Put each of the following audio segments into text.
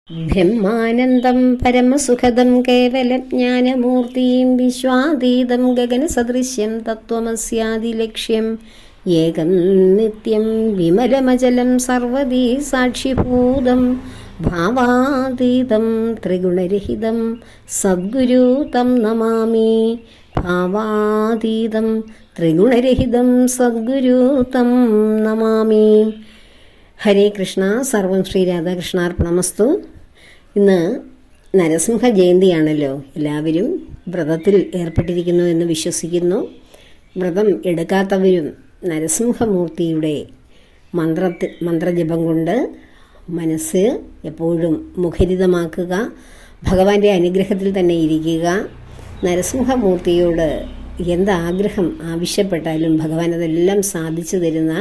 ബ്രഹ്മാനന്ദം പരമസുഖദം കേവലജ്ഞാനമൂർത്തിം വിശ്വാതീതം ഗഗനസദൃശ്യം തത്വമസ്യാദിലക്ഷ്യം ഏകം നിത്യം വിമലമചലം സർവദീ സാക്ഷിഭൂതം ഭാവാതീതം ത്രിഗുണരഹിതം സദ്ഗുരു തം നമാമി. ഭാവാതീതം ത്രിഗുണരഹിതം സദ്ഗുരു തം നമാമി. ഹരേ കൃഷ്ണ. സർവം ശ്രീ രാധാകൃഷ്ണാർപ്പണമസ്തു. ഇന്ന് നരസിംഹ ജയന്തിയാണല്ലോ. എല്ലാവരും വ്രതത്തിൽ ഏർപ്പെട്ടിരിക്കുന്നു എന്ന് വിശ്വസിക്കുന്നു. വ്രതം എടുക്കാത്തവരും നരസിംഹമൂർത്തിയുടെ മന്ത്രജപം കൊണ്ട് മനസ്സ് എപ്പോഴും മുഖരിതമാക്കുക, ഭഗവാന്റെ അനുഗ്രഹത്തിൽ തന്നെ ഇരിക്കുക. നരസിംഹമൂർത്തിയോട് എന്താഗ്രഹം ആവശ്യപ്പെട്ടാലും ഭഗവാൻ അതെല്ലാം സാധിച്ചു തരുന്ന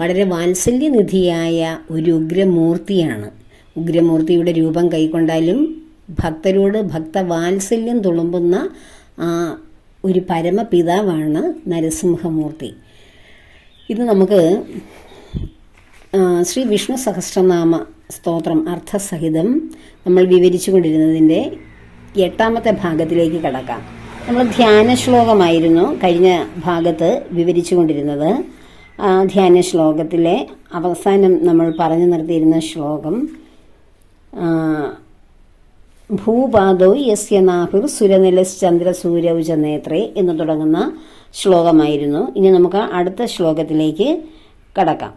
വളരെ വാത്സല്യനിധിയായ ഒരു ഉഗ്രമൂർത്തിയാണ്. ഉഗ്രമൂർത്തിയുടെ രൂപം കൈക്കൊണ്ടാലും ഭക്തരോട് ഭക്തവാത്സല്യം തുളുമ്പുന്ന ഒരു പരമപിതാവാണ് നരസിംഹമൂർത്തി. ഇത് നമുക്ക് ശ്രീ വിഷ്ണു സഹസ്രനാമ സ്തോത്രം അർത്ഥസഹിതം നമ്മൾ വിവരിച്ചു കൊണ്ടിരുന്നതിൻ്റെ 8ാമത്തെ ഭാഗത്തിലേക്ക് കടക്കാം. നമ്മൾ ധ്യാന ശ്ലോകമായിരുന്നു കഴിഞ്ഞ ഭാഗത്ത് വിവരിച്ചു കൊണ്ടിരുന്നത്. ധ്യാന ശ്ലോകത്തിലെ അവസാനം നമ്മൾ പറഞ്ഞു നിർത്തിയിരുന്ന ശ്ലോകം ഭൂപാദോ യസ്യ നാഭിർ സുരനിലശ്ചന്ദ്രസൂരൗച നേത്രേ എന്ന് തുടങ്ങുന്ന ശ്ലോകമായിരുന്നു. ഇനി നമുക്ക് അടുത്ത ശ്ലോകത്തിലേക്ക് കടക്കാം.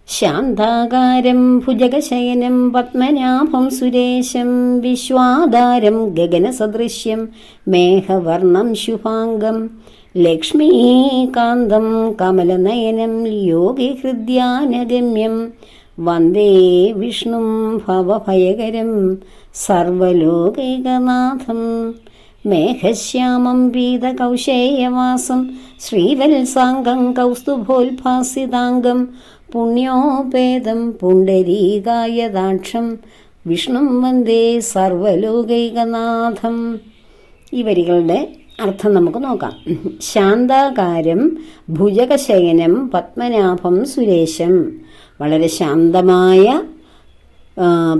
ശാന്താകാരം ഭുജഗശയനം പത്മനാഭം സുരേശം വിശ്വാധാരം ഗഗനസദൃശ്യം മേഘവർണം ശുഭാംഗം ലക്ഷ്മീകാന്തം കമലനയനം യോഗിഹൃദ്യാനഗമ്യം വന്ദേ വിഷ്ണും ഭവഭയകരം സർവലോകൈകനാഥം മേഘശ്യാമം പീതകൗശേയവാസം ശ്രീവത്സാംഗം കൗസ്തുഭോത്ഭാസിതാംഗം പുണ്യോപേതം പുണ്ടരീകായദാക്ഷം വിഷ്ണും വന്ദേ സർവലോകൈകനാഥം. ഈ വരികളുടെ അർത്ഥം നമുക്ക് നോക്കാം. ശാന്താകാരം ഭുജഗശയനം പത്മനാഭം സുരേശം. വളരെ ശാന്തമായ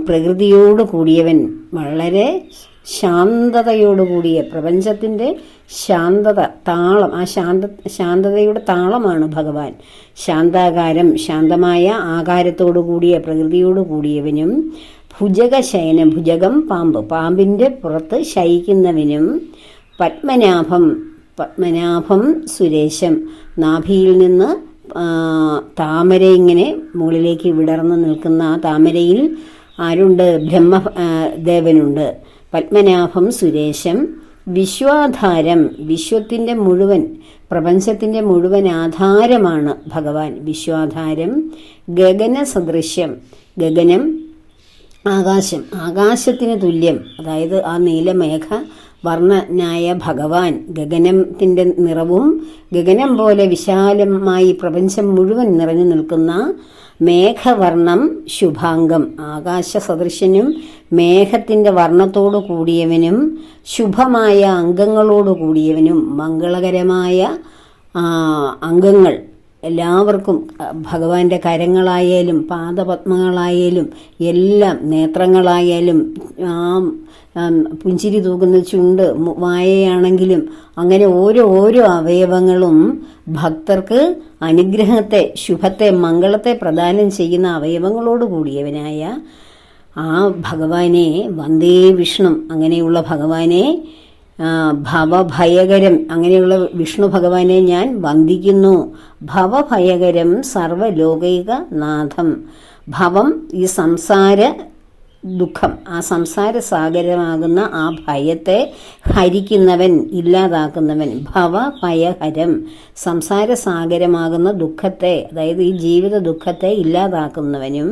പ്രകൃതിയോട് കൂടിയവൻ, വളരെ ശാന്തതയോടുകൂടിയ പ്രപഞ്ചത്തിൻ്റെ ശാന്തത താളം, ആ ശാന്തതയുടെ താളമാണ് ഭഗവാൻ. ശാന്താകാരം ശാന്തമായ ആകാരത്തോടു കൂടിയ പ്രകൃതിയോട് കൂടിയവനും ഭുജഗശയനം, ഭുജകം പാമ്പ്, പാമ്പിൻ്റെ പുറത്ത് ശയിക്കുന്നവനും പത്മനാഭം സുരേശം, നാഭിയിൽ നിന്ന് താമര ഇങ്ങനെ മുകളിലേക്ക് വിടർന്നു നിൽക്കുന്ന ആ താമരയിൽ ആരുണ്ട്? ബ്രഹ്മദേവനുണ്ട്. പത്മനാഭം സുരേശം വിശ്വാധാരം, വിശ്വത്തിൻ്റെ മുഴുവൻ, പ്രപഞ്ചത്തിൻ്റെ മുഴുവൻ ആധാരമാണ് ഭഗവാൻ. വിശ്വാധാരം ഗഗന സദൃശ്യം, ഗഗനം ആകാശം, ആകാശത്തിന് തുല്യം, അതായത് ആ നീലമേഘ വർണ്ണനായ ഭഗവാൻ ഗഗനത്തിൻ്റെ നിറവും ഗഗനം പോലെ വിശാലമായി പ്രപഞ്ചം മുഴുവൻ നിറഞ്ഞു നിൽക്കുന്ന മേഘവർണം ശുഭാംഗം, ആകാശ സദൃശനും മേഘത്തിൻ്റെ വർണ്ണത്തോടു കൂടിയവനും ശുഭമായ അംഗങ്ങളോട് കൂടിയവനും മംഗളകരമായ അംഗങ്ങൾ എല്ലാവർക്കും, ഭഗവാന്റെ കരങ്ങളായാലും പാദപത്മങ്ങളായാലും എല്ലാം, നേത്രങ്ങളായാലും പുഞ്ചിരി തൂകുന്ന ചുണ്ട്, വായയാണെങ്കിലും അങ്ങനെ ഓരോ അവയവങ്ങളും ഭക്തർക്ക് അനുഗ്രഹത്തെ, ശുഭത്തെ, മംഗളത്തെ പ്രദാനം ചെയ്യുന്ന അവയവങ്ങളോട് കൂടിയവനായ ആ ഭഗവാനെ വന്ദേ വിഷ്ണു, അങ്ങനെയുള്ള ഭഗവാനെ ഭവഭയകരം, അങ്ങനെയുള്ള വിഷ്ണു ഭഗവാനെ ഞാൻ വന്ദിക്കുന്നു. ഭവഭയകരം സർവലോകൈക നാഥം. ഭവം ഈ സംസാര ദുഃഖം, ആ സംസാര സാഗരമാകുന്ന ആ ഭയത്തെ ഹരിക്കുന്നവൻ, ഇല്ലാതാക്കുന്നവൻ. ഭവഭയഹരം, സംസാര സാഗരമാകുന്ന ദുഃഖത്തെ, അതായത് ഈ ജീവിത ദുഃഖത്തെ ഇല്ലാതാക്കുന്നവനും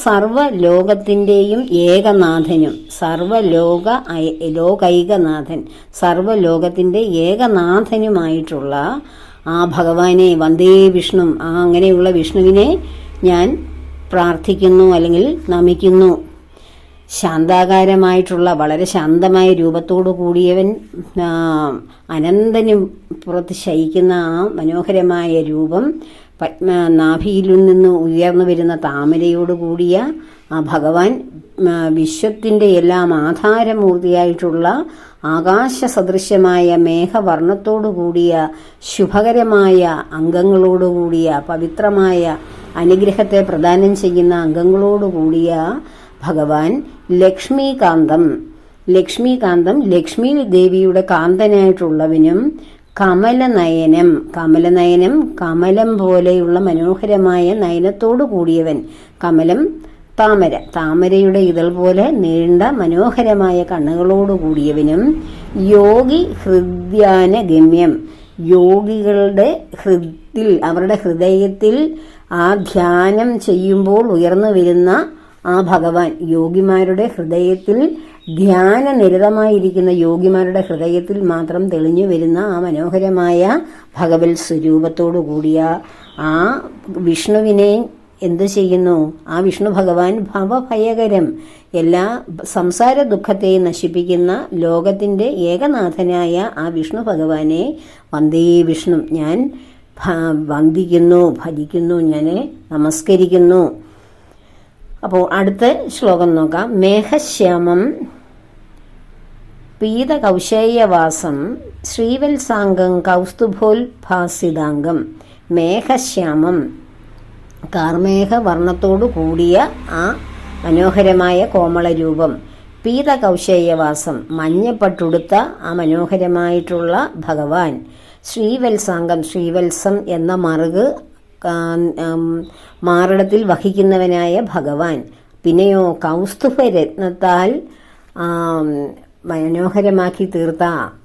സർവലോകത്തിൻ്റെയും ഏകനാഥനും, ലോകൈകനാഥൻ, സർവലോകത്തിൻ്റെ ഏകനാഥനുമായിട്ടുള്ള ആ ഭഗവാനെ വന്ദേ വിഷ്ണു, ആ അങ്ങനെയുള്ള വിഷ്ണുവിനെ ഞാൻ പ്രാർത്ഥിക്കുന്നു അല്ലെങ്കിൽ നമിക്കുന്നു. ശാന്താകാരമായിട്ടുള്ള വളരെ ശാന്തമായ രൂപത്തോടു കൂടിയവൻ, അനന്തനും പുറത്ത് ശയിക്കുന്ന ആ മനോഹരമായ രൂപം, നാഭിയിൽ നിന്ന് ഉയർന്നു വരുന്ന താമരയോട് കൂടിയ ആ ഭഗവാൻ വിശ്വത്തിൻ്റെ എല്ലാം ആധാരമൂർത്തിയായിട്ടുള്ള ആകാശ സദൃശ്യമായ മേഘവർണ്ണത്തോടു കൂടിയ ശുഭകരമായ അംഗങ്ങളോടുകൂടിയ പവിത്രമായ അനുഗ്രഹത്തെ പ്രദാനം ചെയ്യുന്ന അംഗങ്ങളോടുകൂടിയ ഭഗവാൻ ലക്ഷ്മീകാന്തം ലക്ഷ്മി ദേവിയുടെ കാന്തനായിട്ടുള്ളവനും കമലനയനം കമലം പോലെയുള്ള മനോഹരമായ നയനത്തോടു കൂടിയവൻ. കമലം താമരയുടെ ഇതൾ പോലെ നീണ്ട മനോഹരമായ കണ്ണുകളോടു കൂടിയവനും യോഗി ഹൃദ്യാന ഗമ്യം യോഗികളുടെ അവരുടെ ഹൃദയത്തിൽ ആ ധ്യാനം ചെയ്യുമ്പോൾ ഉയർന്നു വരുന്ന ആ ഭഗവാൻ, യോഗിമാരുടെ ഹൃദയത്തിൽ ധ്യാനനിരതമായിരിക്കുന്ന യോഗിമാരുടെ ഹൃദയത്തിൽ മാത്രം തെളിഞ്ഞു വരുന്ന ആ മനോഹരമായ ഭഗവത് സ്വരൂപത്തോടു കൂടിയ ആ വിഷ്ണുവിനെ എന്തു ചെയ്യുന്നു? ആ വിഷ്ണു ഭഗവാൻ ഭവഭയകരം, എല്ലാ സംസാര ദുഃഖത്തെയും നശിപ്പിക്കുന്ന ലോകത്തിൻ്റെ ഏകനാഥനായ ആ വിഷ്ണു ഭഗവാനെ വന്ദേ വിഷ്ണു, ഞാൻ വന്ദിക്കുന്നു, ഭജിക്കുന്നു, ഞാൻ നമസ്കരിക്കുന്നു. അപ്പോൾ അടുത്ത ശ്ലോകം നോക്കാം. മേഘശ്യാമം പീതകൗശേയവാസം ശ്രീവത്സാംഗം കൗസ്തുഭോൽഭാസിതാംഗം. മേഘശ്യാമം കാർമേഘവർണ്ണത്തോടു കൂടിയ ആ മനോഹരമായ കോമളരൂപം. പീതകൗശേയവാസം മഞ്ഞപ്പട്ടുടുത്ത ആ മനോഹരമായിട്ടുള്ള ഭഗവാൻ. ശ്രീവത്സാംഗം ശ്രീവത്സം എന്ന മറുക് മാറിടത്തിൽ വഹിക്കുന്നവനായ ഭഗവാൻ. പിന്നെയോ കൗസ്തുഭരത്നത്താൽ മനോഹരമാക്കി തീർത്ത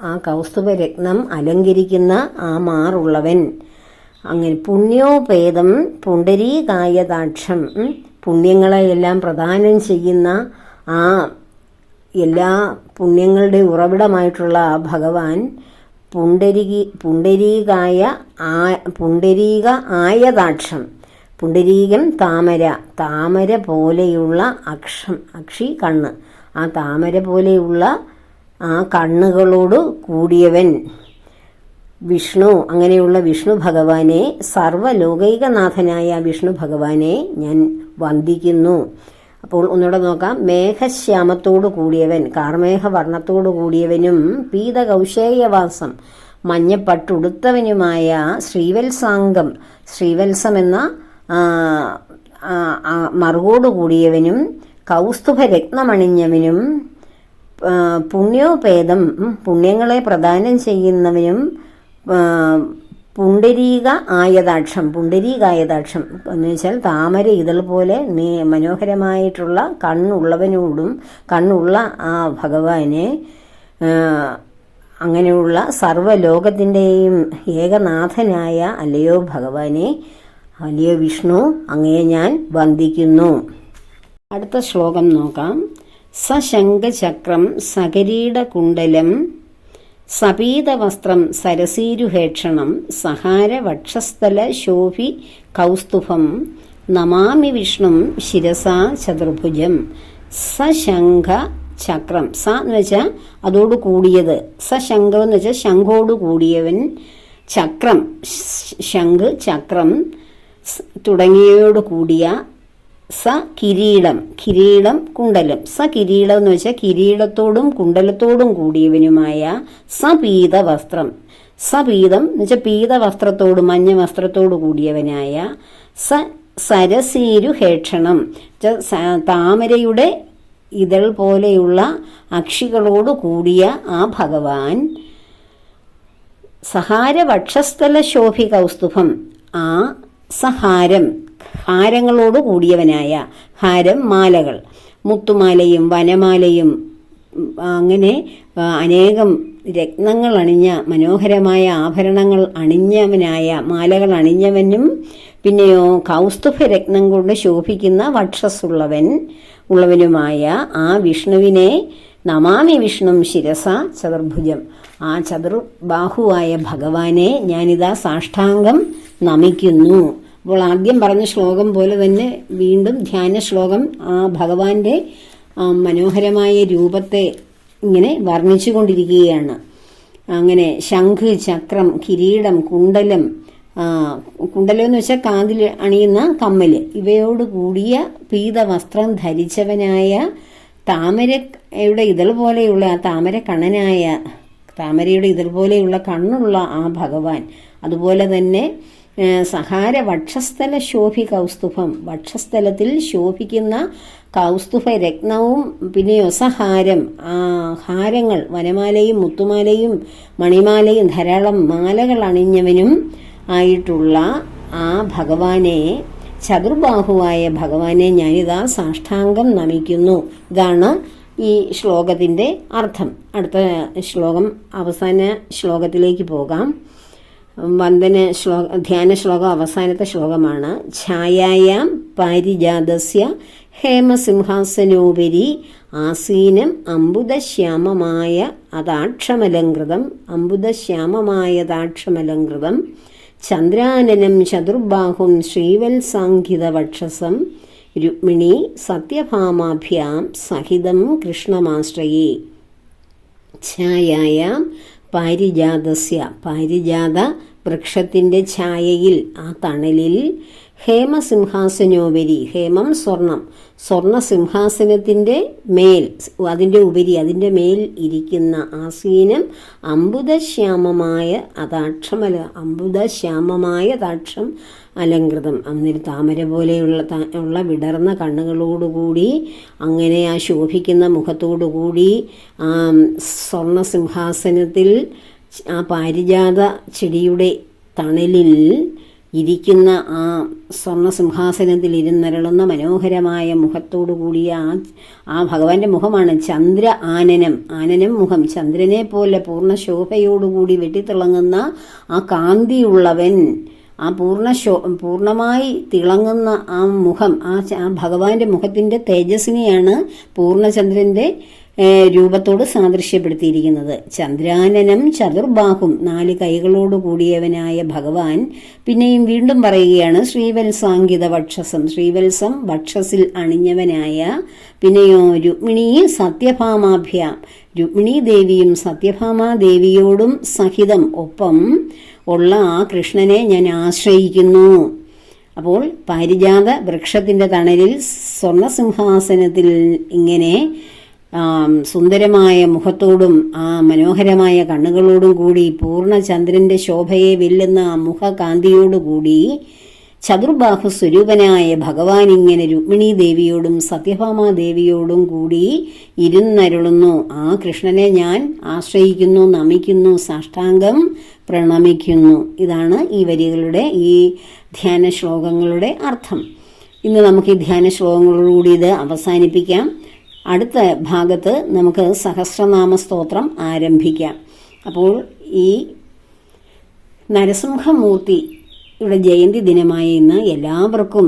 ആ കൗസ്തുഭരത്നം അലങ്കരിക്കുന്ന ആ മാറുള്ളവൻ. അങ്ങനെ പുണ്യോപേതം പുണ്ടരീകായതാക്ഷം, പുണ്യങ്ങളെയെല്ലാം പ്രദാനം ചെയ്യുന്ന ആ എല്ലാ പുണ്യങ്ങളുടെ ഉറവിടമായിട്ടുള്ള ആ ഭഗവാൻ. പുണ്ടരീക ആയതാക്ഷം, പുണ്ടരീകം താമര പോലെയുള്ള അക്ഷി കണ്ണ്, ആ താമര പോലെയുള്ള ആ കണ്ണുകളോട് കൂടിയവൻ വിഷ്ണു. അങ്ങനെയുള്ള വിഷ്ണു ഭഗവാനെ, സർവ്വലോകൈകനാഥനായ വിഷ്ണു ഭഗവാനെ ഞാൻ വന്ദിക്കുന്നു. അപ്പോൾ ഒന്നുകൂടെ നോക്കാം. മേഘശ്യാമത്തോടു കൂടിയവൻ, കാർമേഘവർണ്ണത്തോടു കൂടിയവനും പീതകൗശേയവാസം മഞ്ഞപ്പട്ടുടുത്തവനുമായ ശ്രീവത്സാംഗം, ശ്രീവത്സം എന്ന മറുകോടു കൂടിയവനും കൗസ്തുഭരത്നമണിഞ്ഞവനും പുണ്യോപേതം പുണ്യങ്ങളെ പ്രദാനം ചെയ്യുന്നവനും പുണ്ടരീകായതാക്ഷം എന്ന് വെച്ചാൽ താമര ഇതൾ പോലെ മനോഹരമായിട്ടുള്ള കണ്ണുള്ള ആ ഭഗവാനെ, അങ്ങനെയുള്ള സർവ്വലോകത്തിൻ്റെയും ഏകനാഥനായ അല്ലയോ ഭഗവാനെ, അല്ലയോ വിഷ്ണു, അങ്ങയെ ഞാൻ വന്ദിക്കുന്നു. അടുത്ത ശ്ലോകം നോക്കാം. സശംഖചക്രം സകരീടകുണ്ടലം സപീതവസ്ത്രം സരസീരുഹേക്ഷണം സഹാരവക്ഷസ്ഥല ശോഭി കൗസ്തുഭം നമാമി വിഷ്ണും ശിരസാ ചതുർഭുജം. സശംഖ ചക്രം, സ എന്ന് വെച്ചാൽ അതോട് കൂടിയത്, സശംഖം എന്ന് വെച്ചാൽ ശംഖോട് കൂടിയവൻ, ചക്രം ശംഖ് ചക്രം തുടങ്ങിയവയോട് കൂടിയ, സ കിരീടം കുണ്ടലം, സ കിരീടം എന്ന് വെച്ചാൽ കിരീടത്തോടും കുണ്ടലത്തോടും കൂടിയവനുമായ സപീതവസ്ത്രം, സപീതം എന്ന് വെച്ചാൽ പീതവസ്ത്രത്തോടും മഞ്ഞ വസ്ത്രത്തോടു കൂടിയവനായ, സരസീരുഹേക്ഷണം താമരയുടെ ഇതൾ പോലെയുള്ള അക്ഷികളോട് കൂടിയ ആ ഭഗവാൻ. സഹാരവക്ഷസ്ഥല ശോഭി കൗസ്തുഭം, ആ ഹാരങ്ങളോട് കൂടിയവനായ, ഹാരം മാലകൾ, മുത്തുമാലയും വനമാലയും അങ്ങനെ അനേകം രത്നങ്ങൾ അണിഞ്ഞ മനോഹരമായ ആഭരണങ്ങൾ അണിഞ്ഞവനായ, മാലകൾ അണിഞ്ഞവനും, പിന്നെയോ കൗസ്തുഭരത്നം കൊണ്ട് ശോഭിക്കുന്ന വക്ഷസ്സുള്ളവനുമായ ആ വിഷ്ണുവിനെ നമാമി വിഷ്ണു ശിരസ ചതുർഭുജം, ആ ചതുർബാഹുവായ ഭഗവാനെ ഞാനിതാ സാഷ്ടാംഗം നമിക്കുന്നു. അപ്പോൾ ആദ്യം പറഞ്ഞ ശ്ലോകം പോലെ തന്നെ വീണ്ടും ധ്യാന ശ്ലോകം ആ ഭഗവാന്റെ മനോഹരമായ രൂപത്തെ ഇങ്ങനെ വർണ്ണിച്ചു കൊണ്ടിരിക്കുകയാണ്. അങ്ങനെ ശംഖ് ചക്രം കിരീടം കുണ്ടലം കുണ്ടലം എന്ന് വെച്ചാൽ കാതിൽ അണിയുന്ന കമ്മല്, ഇവയോട് കൂടിയ പീതവസ്ത്രം ധരിച്ചവനായ താമരയുടെ ഇതൾ പോലെയുള്ള ആ താമരയുടെ ഇതൾ പോലെയുള്ള കണ്ണുള്ള ആ ഭഗവാൻ, അതുപോലെ തന്നെ സഹാര വക്ഷസ്ഥല ശോഭി കൗസ്തുഭം, വക്ഷസ്ഥലത്തിൽ ശോഭിക്കുന്ന കൗസ്തുഭ രത്നവും പിന്നെ ഹാരം, ഹാരങ്ങൾ, വനമാലയും മുത്തുമാലയും മണിമാലയും ധാരാളം മാലകൾ അണിഞ്ഞവനും ആയിട്ടുള്ള ആ ഭഗവാനെ, ചതുർബാഹുവായ ഭഗവാനെ ഞാനിതാ സാഷ്ടാംഗം നമിക്കുന്നു. ഇതാണ് ഈ ശ്ലോകത്തിൻ്റെ അർത്ഥം. അടുത്ത ശ്ലോകം, അവസാന ശ്ലോകത്തിലേക്ക് പോകാം. ധ്യാന ശ്ലോകം അവസാനത്തെ ശ്ലോകമാണ്. ഛായായാം പാരിജാതസ്യ ഹേമസിംഹാസനോപരി ആസീനം അംബുദശ്യാമമായ അതാക്ഷമലങ്കൃതം ചന്ദ്രാനനം ചതുർബാഹും ശ്രീവത്സാങ്കിതവക്ഷസം രുക്മിണി സത്യഭാമാഭ്യാം സഹിതം കൃഷ്ണമാശ്രയേ. ഛായായാം പാരിജാതസ്യ, പാരിജാത വൃക്ഷത്തിൻ്റെ ഛായയിൽ, ആ തണലിൽ, ഹേമസിംഹാസനോപരി, ഹേമം സ്വർണം, സ്വർണസിംഹാസനത്തിൻ്റെ മേൽ, അതിൻ്റെ ഉപരി, അതിൻ്റെ മേൽ ഇരിക്കുന്ന ആസീനം അംബുദശ്യാമമായ താക്ഷം അലങ്കൃതം, അന്നൊരു താമര പോലെയുള്ള വിടർന്ന കണ്ണുകളോടുകൂടി, അങ്ങനെ ആ ശോഭിക്കുന്ന മുഖത്തോടുകൂടി ആ സ്വർണസിംഹാസനത്തിൽ, ആ പാരിജാത ചെടിയുടെ തണലിൽ ഇരിക്കുന്ന ആ സ്വർണസിംഹാസനത്തിൽ ഇരുന്നരളുന്ന മനോഹരമായ മുഖത്തോടു കൂടിയ ആ ഭഗവാന്റെ മുഖമാണ് ചന്ദ്ര ആനനം. ആനനം മുഖം, ചന്ദ്രനെ പോലെ പൂർണ്ണ ശോഭയോടുകൂടി വെട്ടിത്തിളങ്ങുന്ന ആ കാന്തിയുള്ളവൻ, ആ പൂർണ്ണമായി തിളങ്ങുന്ന ആ മുഖം, ആ ഭഗവാന്റെ മുഖത്തിൻ്റെ തേജസ്സിനെയാണ് പൂർണ്ണചന്ദ്രൻ്റെ രൂപത്തോട് സാദൃശ്യപ്പെടുത്തിയിരിക്കുന്നത്. ചന്ദ്രാനനം ചതുർബാഹും, 4 കൈകളോട് കൂടിയവനായ ഭഗവാൻ. പിന്നെയും വീണ്ടും പറയുകയാണ് ശ്രീവത്സാങ്കിത വക്ഷസം, ശ്രീവത്സം വക്ഷസിൽ അണിഞ്ഞവനായ. പിന്നെയോ രുക്മിണി സത്യഭാമാഭ്യാം, രുക്മിണി ദേവിയും സത്യഭാമാദേവിയോടും സഹിതം ഒപ്പം ഉള്ള ആ കൃഷ്ണനെ ഞാൻ ആശ്രയിക്കുന്നു. അപ്പോൾ പാരിജാത വൃക്ഷത്തിൻ്റെ തണലിൽ സ്വർണസിംഹാസനത്തിൽ ഇങ്ങനെ സുന്ദരമായ മുഖത്തോടും ആ മനോഹരമായ കണ്ണുകളോടും കൂടി പൂർണ്ണചന്ദ്രൻ്റെ ശോഭയെ വെല്ലുന്ന ആ മുഖകാന്തിയോടുകൂടി ചതുർബാഹു സ്വരൂപനായ ഭഗവാൻ ഇങ്ങനെ രുക്മിണി ദേവിയോടും സത്യഭാമാദേവിയോടും കൂടി ഇരുന്നരുളുന്നു. ആ കൃഷ്ണനെ ഞാൻ ആശ്രയിക്കുന്നു, നമിക്കുന്നു, സാഷ്ടാംഗം പ്രണമിക്കുന്നു. ഇതാണ് ഈ വരികളുടെ, ഈ ധ്യാന ശ്ലോകങ്ങളുടെ അർത്ഥം. ഇന്ന് നമുക്ക് ഈ ധ്യാന ശ്ലോകങ്ങളോടുകൂടി ഇത് അവസാനിപ്പിക്കാം. അടുത്ത ഭാഗത്ത് നമുക്ക് സഹസ്രനാമ സ്തോത്രം ആരംഭിക്കാം. അപ്പോൾ ഈ നരസിംഹമൂർത്തിയുടെ ജയന്തി ദിനമായ ഇന്ന് എല്ലാവർക്കും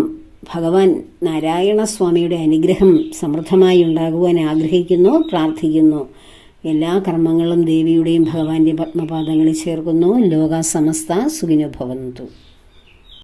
ഭഗവാൻ നാരായണസ്വാമിയുടെ അനുഗ്രഹം സമൃദ്ധമായി ഉണ്ടാകുവാൻ ആഗ്രഹിക്കുന്നു, പ്രാർത്ഥിക്കുന്നു. എല്ലാ കർമ്മങ്ങളും ദേവിയുടെയും ഭഗവാന്റെ പത്മപാദങ്ങളിൽ ചേർക്കുന്നു. ലോക സമസ്ത സുഖിനോ ഭവന്തു.